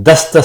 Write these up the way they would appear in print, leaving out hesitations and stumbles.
10-10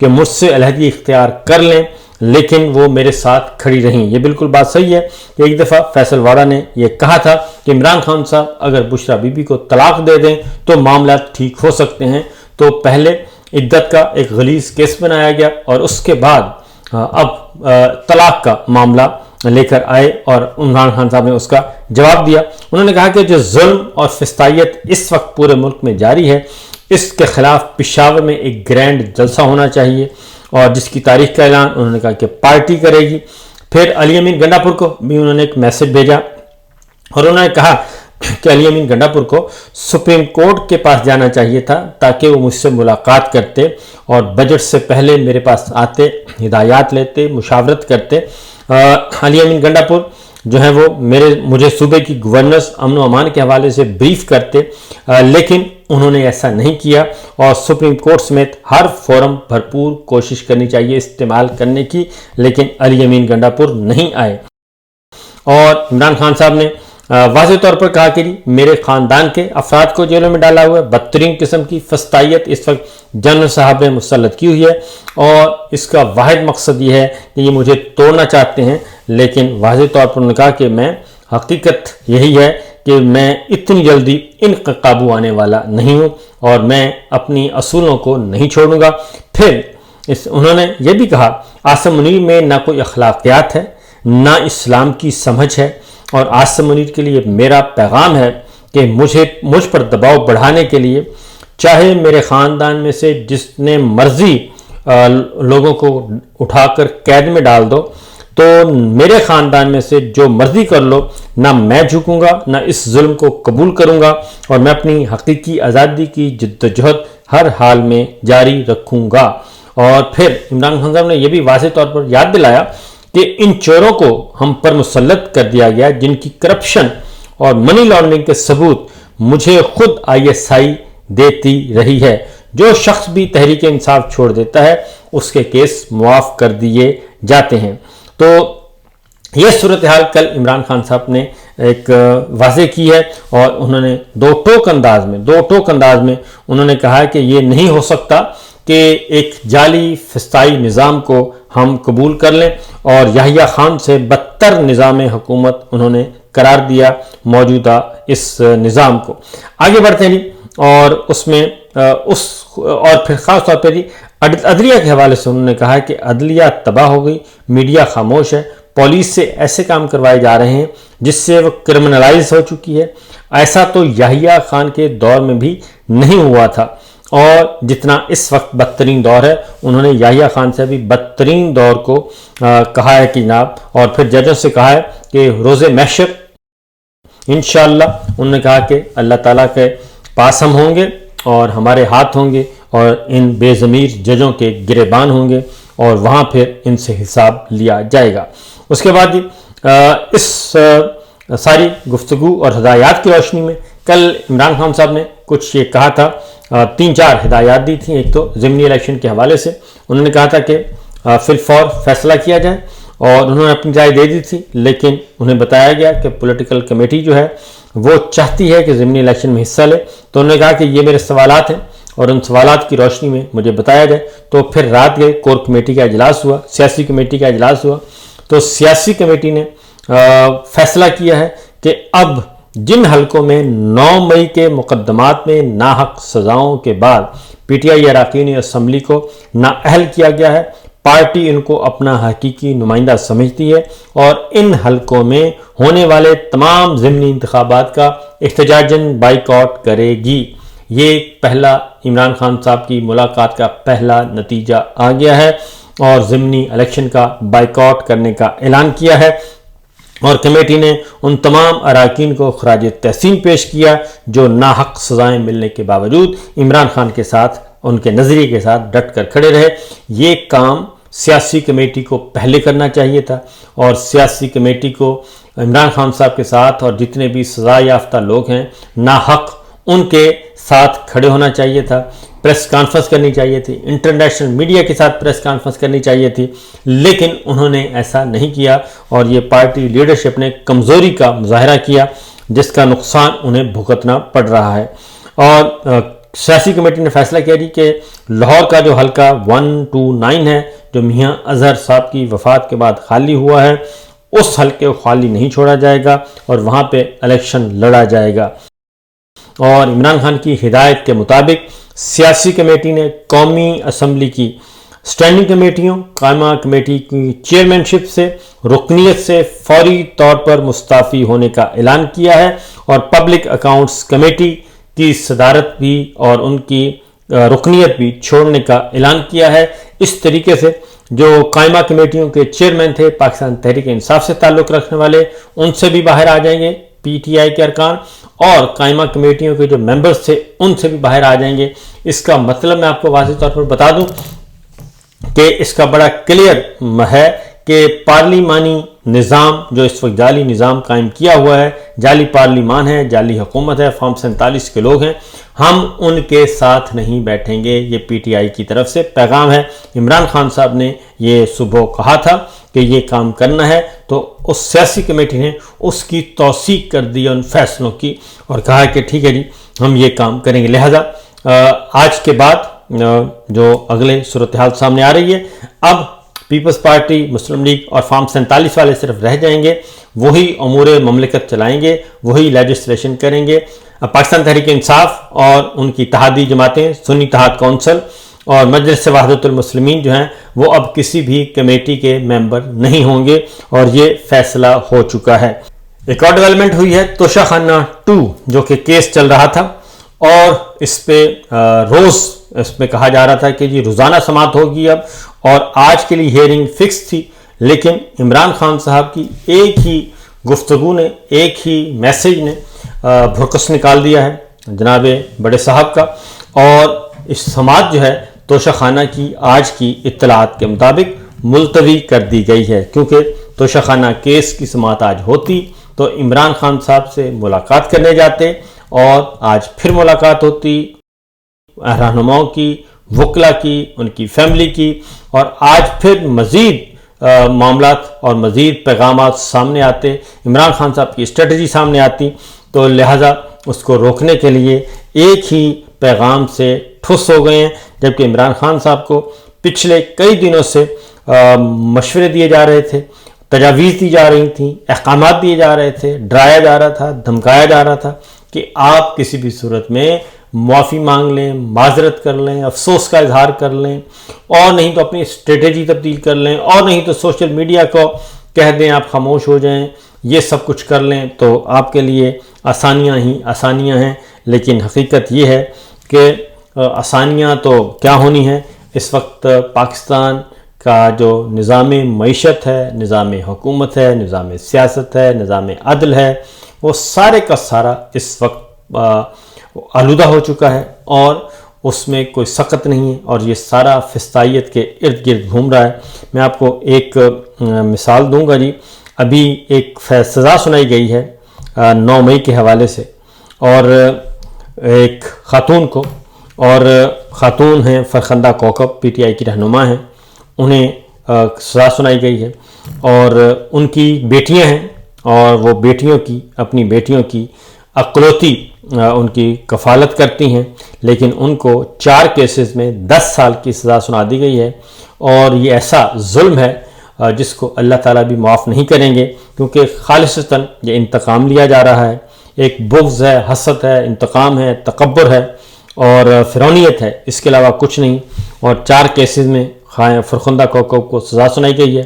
کہ مجھ سے علیحدگی اختیار کر لیں، لیکن وہ میرے ساتھ کھڑی رہیں۔ یہ بالکل بات صحیح ہے کہ ایک دفعہ فیصل واڑا نے یہ کہا تھا کہ عمران خان صاحب اگر بشرا بی بی کو طلاق دے دیں تو معاملات ٹھیک ہو سکتے ہیں۔ تو پہلے عدت کا ایک غلیظ کیس بنایا گیا اور اس کے بعد اب طلاق کا معاملہ لے کر آئے اور عمران خان صاحب نے اس کا جواب دیا۔ انہوں نے کہا کہ جو ظلم اور فسطائیت اس وقت پورے ملک میں جاری ہے، اس کے خلاف پشاور میں ایک گرینڈ جلسہ ہونا چاہیے، اور جس کی تاریخ کا اعلان انہوں نے کہا کہ پارٹی کرے گی۔ پھر علی امین گنڈا پور کو بھی انہوں نے ایک میسج بھیجا اور انہوں نے کہا کہ علی امین گنڈا پور کو سپریم کورٹ کے پاس جانا چاہیے تھا تاکہ وہ مجھ سے ملاقات کرتے اور بجٹ سے پہلے میرے پاس آتے، ہدایات لیتے، مشاورت کرتے۔ علی امین گنڈا پور جو ہیں وہ مجھے صوبے کی گورننس، امن و امان کے حوالے سے بریف کرتے، لیکن انہوں نے ایسا نہیں کیا، اور سپریم کورٹ سمیت ہر فورم بھرپور کوشش کرنی چاہیے استعمال کرنے کی، لیکن علی امین گنڈا پور نہیں آئے۔ اور عمران خان صاحب نے واضح طور پر کہا کہ میرے خاندان کے افراد کو جیلوں میں ڈالا ہوا ہے، بدترین قسم کی فسطائیت اس وقت جنرل صاحب نے مسلط کی ہوئی ہے، اور اس کا واحد مقصد یہ ہے کہ یہ مجھے توڑنا چاہتے ہیں، لیکن واضح طور پر انہوں نے کہا کہ میں حقیقت یہی ہے کہ میں اتنی جلدی ان کا قابو آنے والا نہیں ہوں اور میں اپنی اصولوں کو نہیں چھوڑوں گا۔ پھر انہوں نے یہ بھی کہا عاصم منیر میں نہ کوئی اخلاقیات ہے، نہ اسلام کی سمجھ ہے، اور عاصم منیر کے لیے میرا پیغام ہے کہ مجھ پر دباؤ بڑھانے کے لیے چاہے میرے خاندان میں سے جس نے مرضی لوگوں کو اٹھا کر قید میں ڈال دو، تو میرے خاندان میں سے جو مرضی کر لو، نہ میں جھکوں گا، نہ اس ظلم کو قبول کروں گا، اور میں اپنی حقیقی آزادی کی جدوجہد ہر حال میں جاری رکھوں گا۔ اور پھر عمران خان صاحب نے یہ بھی واضح طور پر یاد دلایا کہ ان چوروں کو ہم پر مسلط کر دیا گیا جن کی کرپشن اور منی لانڈرنگ کے ثبوت مجھے خود ISI دیتی رہی ہے۔ جو شخص بھی تحریک انصاف چھوڑ دیتا ہے اس کے کیس معاف کر دیے جاتے ہیں۔ تو یہ صورتحال کل عمران خان صاحب نے ایک واضح کی ہے، اور انہوں نے دو ٹوک انداز میں انہوں نے کہا کہ یہ نہیں ہو سکتا کہ ایک جعلی فسطائی نظام کو ہم قبول کر لیں، اور یحییٰ خان سے بدتر نظام حکومت انہوں نے قرار دیا موجودہ اس نظام کو۔ آگے بڑھتے ہیں اور اس میں اور پھر خاص طور پہ عدلیہ کے حوالے سے انہوں نے کہا کہ عدلیہ تباہ ہو گئی، میڈیا خاموش ہے، پولیس سے ایسے کام کروائے جا رہے ہیں جس سے وہ کرمنلائز ہو چکی ہے۔ ایسا تو یحییٰ خان کے دور میں بھی نہیں ہوا تھا، اور جتنا اس وقت بدترین دور ہے، انہوں نے یحییٰ خان سے بھی بدترین دور کو کہا ہے کہ جناب، اور پھر ججوں سے کہا ہے کہ روز محشر انشاءاللہ انہوں نے کہا کہ اللہ تعالیٰ کے پاس ہم ہوں گے اور ہمارے ہاتھ ہوں گے اور ان بے ضمیر ججوں کے گریبان ہوں گے، اور وہاں پھر ان سے حساب لیا جائے گا۔ اس کے بعد اس ساری گفتگو اور ہدایات کی روشنی میں کل عمران خان صاحب نے کچھ یہ کہا تھا، 3-4 ہدایات دی تھیں۔ ایک تو ضمنی الیکشن کے حوالے سے انہوں نے کہا تھا کہ فی الفور فیصلہ کیا جائے، اور انہوں نے اپنی رائے دے دی تھی، لیکن انہیں بتایا گیا کہ پولیٹیکل کمیٹی جو ہے وہ چاہتی ہے کہ ضمنی الیکشن میں حصہ لے۔ تو انہوں نے کہا کہ یہ میرے سوالات ہیں اور ان سوالات کی روشنی میں مجھے بتایا جائے۔ تو پھر رات گئے، کور کمیٹی کا اجلاس ہوا، سیاسی کمیٹی کا اجلاس ہوا، تو سیاسی کمیٹی نے فیصلہ کیا ہے کہ اب جن حلقوں میں 9 مئی کے مقدمات میں ناحق سزاؤں کے بعد PTI اراکین اسمبلی کو نااہل کیا گیا ہے، پارٹی ان کو اپنا حقیقی نمائندہ سمجھتی ہے، اور ان حلقوں میں ہونے والے تمام ضمنی انتخابات کا احتجاجاً بائیکاٹ کرے گی۔ یہ پہلا عمران خان صاحب کی ملاقات کا پہلا نتیجہ آ گیا ہے، اور ضمنی الیکشن کا بائیکاٹ کرنے کا اعلان کیا ہے، اور کمیٹی نے ان تمام اراکین کو خراج تحسین پیش کیا جو ناحق سزائیں ملنے کے باوجود عمران خان کے ساتھ، ان کے نظریے کے ساتھ ڈٹ کر کھڑے رہے۔ یہ کام سیاسی کمیٹی کو پہلے کرنا چاہیے تھا، اور سیاسی کمیٹی کو عمران خان صاحب کے ساتھ اور جتنے بھی سزا یافتہ لوگ ہیں ناحق، ان کے ساتھ کھڑے ہونا چاہیے تھا، پریس کانفرنس کرنی چاہیے تھی، انٹرنیشنل میڈیا کے ساتھ پریس کانفرنس کرنی چاہیے تھی، لیکن انہوں نے ایسا نہیں کیا، اور یہ پارٹی لیڈرشپ نے کمزوری کا مظاہرہ کیا جس کا نقصان انہیں بھگتنا پڑ رہا ہے۔ اور سیاسی کمیٹی نے فیصلہ کیا جی کہ لاہور کا جو حلقہ 129 ہے جو میاں اظہر صاحب کی وفات کے بعد خالی ہوا ہے، اس حلقے کو خالی نہیں چھوڑا جائے گا اور وہاں پہ الیکشن لڑا جائے گا۔ اور عمران خان کی ہدایت کے مطابق سیاسی کمیٹی نے قومی اسمبلی کی اسٹینڈنگ کمیٹیوں، قائمہ کمیٹی کی چیئرمین شپ سے، رکنیت سے فوری طور پر مستعفی ہونے کا اعلان کیا ہے، اور پبلک اکاؤنٹس کمیٹی کی صدارت بھی اور ان کی رکنیت بھی چھوڑنے کا اعلان کیا ہے۔ اس طریقے سے جو قائمہ کمیٹیوں کے چیئرمین تھے پاکستان تحریک انصاف سے تعلق رکھنے والے، ان سے بھی باہر آ جائیں گے پی ٹی آئی کے ارکان، اور قائمہ کمیٹیوں کے جو ممبرز تھے ان سے بھی باہر آ جائیں گے۔ اس کا مطلب میں آپ کو واضح طور پر بتا دوں کہ اس کا بڑا کلیئر ہے کہ پارلیمانی نظام جو اس وقت جعلی نظام قائم کیا ہوا ہے، جعلی پارلیمان ہے، جعلی حکومت ہے، فارم 47 کے لوگ ہیں، ہم ان کے ساتھ نہیں بیٹھیں گے۔ یہ پی ٹی آئی کی طرف سے پیغام ہے۔ عمران خان صاحب نے یہ صبح کہا تھا کہ یہ کام کرنا ہے، تو اس سیاسی کمیٹی نے اس کی توثیق کر دی ان فیصلوں کی اور کہا کہ ٹھیک ہے جی ہم یہ کام کریں گے۔ لہذا آج کے بعد جو اگلے صورتحال سامنے آ رہی ہے، اب پیپلز پارٹی، مسلم لیگ اور فارم 47 والے صرف رہ جائیں گے، وہی امور مملکت چلائیں گے، وہی لیجسلیشن کریں گے۔ پاکستان تحریک انصاف اور ان کی اتحادی جماعتیں، سنی اتحاد کونسل اور مجلس وحدت المسلمین جو ہیں، وہ اب کسی بھی کمیٹی کے ممبر نہیں ہوں گے، اور یہ فیصلہ ہو چکا ہے۔ ایک اور ڈیولپمنٹ ہوئی ہے توشہ خانہ 2 جو کہ کیس چل رہا تھا، اور اس پہ روز اس میں کہا جا رہا تھا کہ جی روزانہ سماعت ہوگی اب، اور آج کے لیے ہیئرنگ فکس تھی، لیکن عمران خان صاحب کی ایک ہی گفتگو نے، ایک ہی میسیج نے بھرکس نکال دیا ہے جناب بڑے صاحب کا، اور اس سماعت جو ہے توشہ خانہ کی آج کی اطلاعات کے مطابق ملتوی کر دی گئی ہے، کیونکہ توشہ خانہ کیس کی سماعت آج ہوتی تو عمران خان صاحب سے ملاقات کرنے جاتے، اور آج پھر ملاقات ہوتی رہنماؤں کی، وکلا کی، ان کی فیملی کی، اور آج پھر مزید معاملات اور مزید پیغامات سامنے آتے، عمران خان صاحب کی اسٹریٹجی سامنے آتی، تو لہٰذا اس کو روکنے کے لیے ایک ہی پیغام سے ٹھس ہو گئے ہیں، جبکہ عمران خان صاحب کو پچھلے کئی دنوں سے مشورے دیے جا رہے تھے، تجاویز دی جا رہی تھیں، احکامات دیے جا رہے تھے، ڈرایا جا رہا تھا، دھمکایا جا رہا تھا کہ آپ کسی بھی صورت میں معافی مانگ لیں، معذرت کر لیں، افسوس کا اظہار کر لیں، اور نہیں تو اپنی اسٹریٹجی تبدیل کر لیں، اور نہیں تو سوشل میڈیا کو کہہ دیں آپ خاموش ہو جائیں، یہ سب کچھ کر لیں تو آپ کے لیے آسانیاں ہی آسانیاں ہیں۔ لیکن حقیقت یہ ہے کہ آسانیاں تو کیا ہونی ہیں، اس وقت پاکستان کا جو نظام معیشت ہے، نظام حکومت ہے، نظام سیاست ہے، نظام عدل ہے، وہ سارے کا سارا اس وقت آلودہ ہو چکا ہے، اور اس میں کوئی سقط نہیں ہے، اور یہ سارا فسطائیت کے ارد گرد گھوم رہا ہے۔ میں آپ کو ایک مثال دوں گا جی، ابھی ایک سزا سنائی گئی ہے 9 مئی کے حوالے سے، اور ایک خاتون کو، اور خاتون ہیں فرخندہ کوکب، پی ٹی آئی کی رہنما ہیں، انہیں سزا سنائی گئی ہے، اور ان کی بیٹیاں ہیں، اور وہ بیٹیوں کی، اپنی بیٹیوں کی اقلوتی ان کی کفالت کرتی ہیں، لیکن ان کو 4 کیسز میں 10 سال کی سزا سنا دی گئی ہے، اور یہ ایسا ظلم ہے جس کو اللہ تعالیٰ بھی معاف نہیں کریں گے، کیونکہ خالصتاً یہ انتقام لیا جا رہا ہے، ایک بغض ہے، حسد ہے، انتقام ہے، تکبر ہے اور فرعونیت ہے، اس کے علاوہ کچھ نہیں۔ اور 4 کیسز میں فرخندہ کوکب کو سزا سنائی گئی ہے،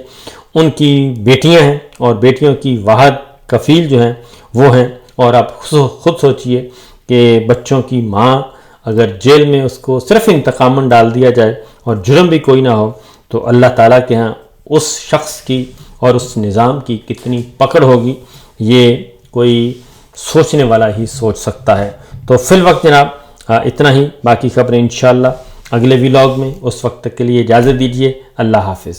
ان کی بیٹیاں ہیں، اور بیٹیوں کی واحد کفیل جو ہیں وہ ہیں، اور آپ خود سوچئے کہ بچوں کی ماں اگر جیل میں اس کو صرف انتقاماً ڈال دیا جائے اور جرم بھی کوئی نہ ہو، تو اللہ تعالیٰ کے ہاں اس شخص کی اور اس نظام کی کتنی پکڑ ہوگی، یہ کوئی سوچنے والا ہی سوچ سکتا ہے۔ تو فی الوقت جناب اتنا ہی، باقی خبریں انشاءاللہ اگلے ویلاگ میں، اس وقت تک کے لیے اجازت دیجیے، اللہ حافظ۔